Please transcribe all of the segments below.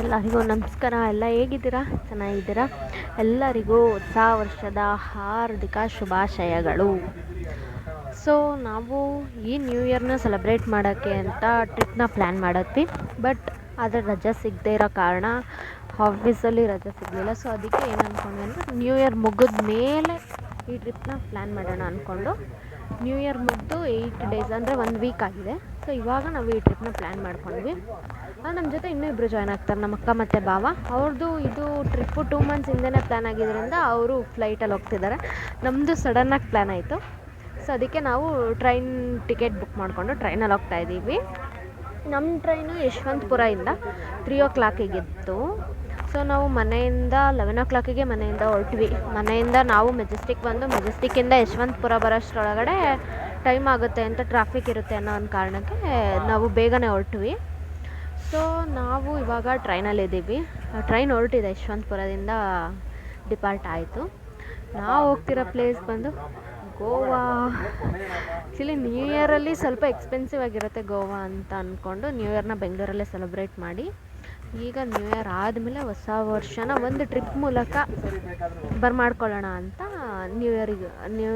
ಎಲ್ಲರಿಗೂ ನಮಸ್ಕಾರ. ಎಲ್ಲ ಹೇಗಿದ್ದೀರಾ? ಚೆನ್ನಾಗಿದ್ದೀರಾ? ಎಲ್ಲರಿಗೂ ಹೊಸ ವರ್ಷದ ಹಾರ್ದಿಕ ಶುಭಾಶಯಗಳು. ಸೊ ನಾವು ಈ ನ್ಯೂ ಇಯರ್ನ ಸೆಲೆಬ್ರೇಟ್ ಮಾಡೋಕ್ಕೆ ಅಂತ ಟ್ರಿಪ್ನ ಪ್ಲ್ಯಾನ್ ಮಾಡತ್ವಿ. ಬಟ್ ಆದರೆ ರಜೆ ಸಿಗದೇ ಇರೋ ಕಾರಣ ಆಫೀಸಲ್ಲಿ ರಜೆ ಸಿಗಲಿಲ್ಲ. ಸೊ ಅದಕ್ಕೆ ಏನು ಅಂದ್ಕೊಂಡ್ವಿ ಅಂದರೆ ನ್ಯೂ ಇಯರ್ ಮುಗಿದ ಮೇಲೆ ಈ ಟ್ರಿಪ್ನ ಪ್ಲ್ಯಾನ್ ಮಾಡೋಣ ಅಂದ್ಕೊಂಡು ನ್ಯೂ ಇಯರ್ ಮುಗಿದು 8 ಡೇಸ್ ಅಂದರೆ 1 ವೀಕ್ ಆಗಿದೆ. ಸೊ ಇವಾಗ ನಾವು ಈ ಟ್ರಿಪ್ನ ಪ್ಲ್ಯಾನ್ ಮಾಡ್ಕೊಂಡ್ವಿ. ನಮ್ಮ ಜೊತೆ ಇನ್ನೂ ಇಬ್ಬರು ಜಾಯ್ನ್ ಆಗ್ತಾರೆ, ನಮ್ಮ ಅಕ್ಕ ಮತ್ತು ಭಾವ. ಅವ್ರದ್ದು ಇದು ಟ್ರಿಪ್ಪು 2 ಮಂತ್ಸ್ ಹಿಂದೆನೇ ಪ್ಲ್ಯಾನ್ ಆಗಿದ್ದರಿಂದ ಅವರು ಫ್ಲೈಟಲ್ಲಿ ಹೋಗ್ತಿದ್ದಾರೆ. ನಮ್ಮದು ಸಡನ್ನಾಗಿ ಪ್ಲ್ಯಾನ್ ಆಯಿತು. ಸೊ ಅದಕ್ಕೆ ನಾವು ಟ್ರೈನ್ ಟಿಕೆಟ್ ಬುಕ್ ಮಾಡಿಕೊಂಡು ಟ್ರೈನಲ್ಲಿ ಹೋಗ್ತಾಯಿದ್ದೀವಿ. ನಮ್ಮ ಟ್ರೈನು ಯಶವಂತಪುರದಿಂದ 3 o'clock ಸೊ ನಾವು ಮನೆಯಿಂದ 11 o'clock ಮನೆಯಿಂದ ಹೊರಟ್ವಿ. ಮನೆಯಿಂದ ನಾವು ಮೆಜೆಸ್ಟಿಕ್ ಬಂದು ಮೆಜೆಸ್ಟಿಕ್ಕಿಂದ ಯಶವಂತಪುರ ಬರೋಷ್ಟರೊಳಗಡೆ ಟೈಮ್ ಆಗುತ್ತೆ ಅಂತ, ಟ್ರಾಫಿಕ್ ಇರುತ್ತೆ ಅನ್ನೋ ಒಂದು ಕಾರಣಕ್ಕೆ ನಾವು ಬೇಗನೆ ಹೊರಟ್ವಿ. ಸೊ ನಾವು ಇವಾಗ ಟ್ರೈನಲ್ಲಿದ್ದೀವಿ. ಟ್ರೈನ್ ಹೊರಟಿದೆ, ಯಶವಂತಪುರದಿಂದ ಡಿಪಾರ್ಟ್ ಆಯಿತು. ನಾವು ಹೋಗ್ತಿರೋ ಪ್ಲೇಸ್ ಬಂದು ಗೋವಾ. ಆ್ಯಕ್ಚುಲಿ ನ್ಯೂ ಇಯರಲ್ಲಿ ಸ್ವಲ್ಪ ಎಕ್ಸ್ಪೆನ್ಸಿವ್ ಆಗಿರುತ್ತೆ ಗೋವಾ ಅಂತ ಅಂದ್ಕೊಂಡು ನ್ಯೂ ಇಯರ್ನ ಬೆಂಗಳೂರಲ್ಲೇ ಸೆಲೆಬ್ರೇಟ್ ಮಾಡಿ, ಈಗ ನ್ಯೂ ಇಯರ್ ಆದಮೇಲೆ ಹೊಸ ವರ್ಷನ ಒಂದು ಟ್ರಿಪ್ ಮೂಲಕ ಬರ್ಮಾಡ್ಕೊಳ್ಳೋಣ ಅಂತ ನ್ಯೂ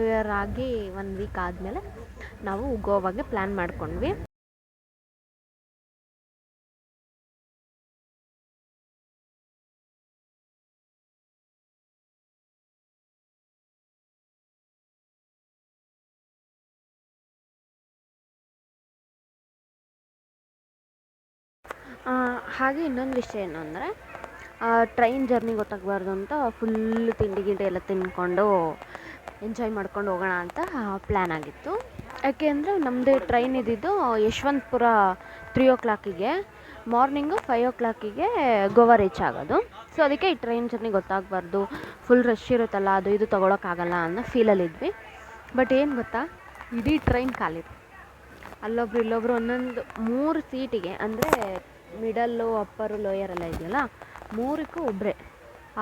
ಇಯರ್ ಆಗಿ 1 ವೀಕ್ ಆದಮೇಲೆ ನಾವು ಗೋವಾಗೆ ಪ್ಲ್ಯಾನ್ ಮಾಡ್ಕೊಂಡ್ವಿ. ಹಾಗೆ ಇನ್ನೊಂದು ವಿಷಯ ಏನು ಅಂದರೆ, ಟ್ರೈನ್ ಜರ್ನಿ ಗೊತ್ತಾಗಬಾರ್ದು ಅಂತ ಫುಲ್ ತಿಂಡಿ ಎಲ್ಲ ತಿಂದ್ಕೊಂಡು ಎಂಜಾಯ್ ಮಾಡ್ಕೊಂಡು ಹೋಗೋಣ ಅಂತ ಪ್ಲ್ಯಾನ್ ಆಗಿತ್ತು. ಯಾಕೆ ಅಂದರೆ ನಮ್ಮದು ಟ್ರೈನ್ ಇದ್ದಿದ್ದು Yeshwantpur 3 o'clock, morning 5 o'clock Goa reach ಆಗೋದು. ಸೊ ಅದಕ್ಕೆ ಈ ಟ್ರೈನ್ ಜರ್ನಿ ಗೊತ್ತಾಗಬಾರ್ದು, ಫುಲ್ ರಶ್ ಇರುತ್ತಲ್ಲ, ಅದು ಇದು ತೊಗೊಳಕ್ಕಾಗಲ್ಲ ಅನ್ನೋ ಫೀಲಲ್ಲಿದ್ವಿ. ಬಟ್ ಏನು ಗೊತ್ತಾ, ಇಡೀ ಟ್ರೈನ್ ಖಾಲಿದೆ. ಅಲ್ಲೊಬ್ರು ಇಲ್ಲೊಬ್ರು ಒಂದೊಂದು 3 ಸೀಟಿಗೆ, ಅಂದರೆ ಮಿಡಲ್ಲು, ಅಪ್ಪರು, ಲೋಯರೆಲ್ಲ ಇದೆಯಲ್ಲ, 3ಕ್ಕೂ ಒಬ್ಬರೇ.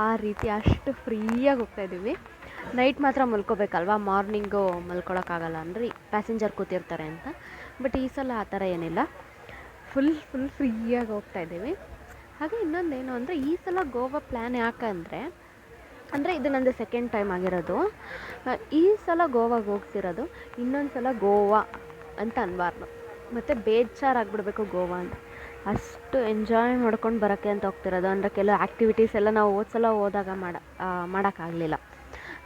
ಆ ರೀತಿ ಅಷ್ಟು ಫ್ರೀಯಾಗಿ ಹೋಗ್ತಾಯಿದ್ದೀವಿ. ನೈಟ್ ಮಾತ್ರ ಮಲ್ಕೋಬೇಕಲ್ವ, ಮಾರ್ನಿಂಗು ಮಲ್ಕೊಳಕ್ಕಾಗಲ್ಲ ಅಂದರೆ ಪ್ಯಾಸೆಂಜರ್ ಕೂತಿರ್ತಾರೆ ಅಂತ. ಬಟ್ ಈ ಸಲ ಆ ಥರ ಏನಿಲ್ಲ, ಫುಲ್ ಫ್ರೀಯಾಗಿ ಹೋಗ್ತಾಯಿದ್ದೀವಿ. ಹಾಗೆ ಇನ್ನೊಂದೇನು ಅಂದರೆ, ಈ ಸಲ ಗೋವಾ ಪ್ಲ್ಯಾನ್ ಯಾಕಂದರೆ, ಅಂದರೆ ಇದು ನಂದು 2nd ಟೈಮ್ ಆಗಿರೋದು. ಈ ಸಲ ಗೋವಾಗೆ ಹೋಗ್ತಿರೋದು, ಇನ್ನೊಂದು ಸಲ ಗೋವಾ ಅಂತ ಅನ್ಬಾರ್ದು, ಮತ್ತು ಬೇಜಾರಾಗ್ಬಿಡ್ಬೇಕು ಗೋವಾ ಅಂತ. ಅಷ್ಟು ಎಂಜಾಯ್ ಮಾಡ್ಕೊಂಡು ಬರೋಕ್ಕೆ ಅಂತ ಹೋಗ್ತಿರೋದು. ಅಂದರೆ ಕೆಲವು ಆ್ಯಕ್ಟಿವಿಟೀಸ್ ಎಲ್ಲ ನಾವು ಸಲ ಹೋದಾಗ ಮಾಡೋಕ್ಕಾಗಲಿಲ್ಲ.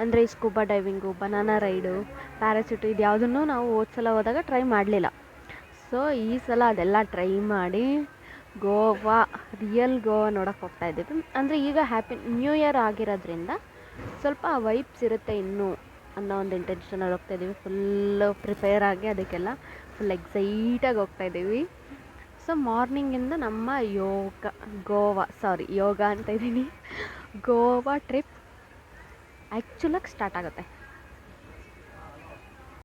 ಅಂದರೆ ಈ ಸ್ಕೂಬಾ ಡೈವಿಂಗು, ಬನಾನಾ ರೈಡು, ಪ್ಯಾರಾಚೂಟು, ಇದು ಯಾವುದನ್ನು ನಾವು ಸಲ ಹೋದಾಗ ಟ್ರೈ ಮಾಡಲಿಲ್ಲ. ಸೊ ಈ ಸಲ ಅದೆಲ್ಲ ಟ್ರೈ ಮಾಡಿ ಗೋವಾ, ರಿಯಲ್ ಗೋವಾ ನೋಡೋಕ್ಕೆ ಹೋಗ್ತಾಯಿದ್ದೀವಿ. ಅಂದರೆ ಈಗ ಹ್ಯಾಪಿ ನ್ಯೂ ಇಯರ್ ಆಗಿರೋದ್ರಿಂದ ಸ್ವಲ್ಪ ವೈಬ್ಸ್ ಇರುತ್ತೆ ಇನ್ನೂ ಅನ್ನೋ ಒಂದು ಇಂಟೆನ್ಷನಲ್ಲಿ ಹೋಗ್ತಾಯಿದ್ದೀವಿ. ಫುಲ್ಲು ಪ್ರಿಪೇರ್ ಆಗಿ ಅದಕ್ಕೆಲ್ಲ ಫುಲ್ ಎಕ್ಸೈಟಾಗಿ ಹೋಗ್ತಾಯಿದ್ದೀವಿ. ಸೊ ಮಾರ್ನಿಂಗಿಂದ ನಮ್ಮ ಯೋಗ ಅಂತ ಇದ್ದೀನಿ, ಗೋವಾ ಟ್ರಿಪ್ ಆ್ಯಕ್ಚುಲಾಗಿ ಸ್ಟಾರ್ಟ್ ಆಗುತ್ತೆ.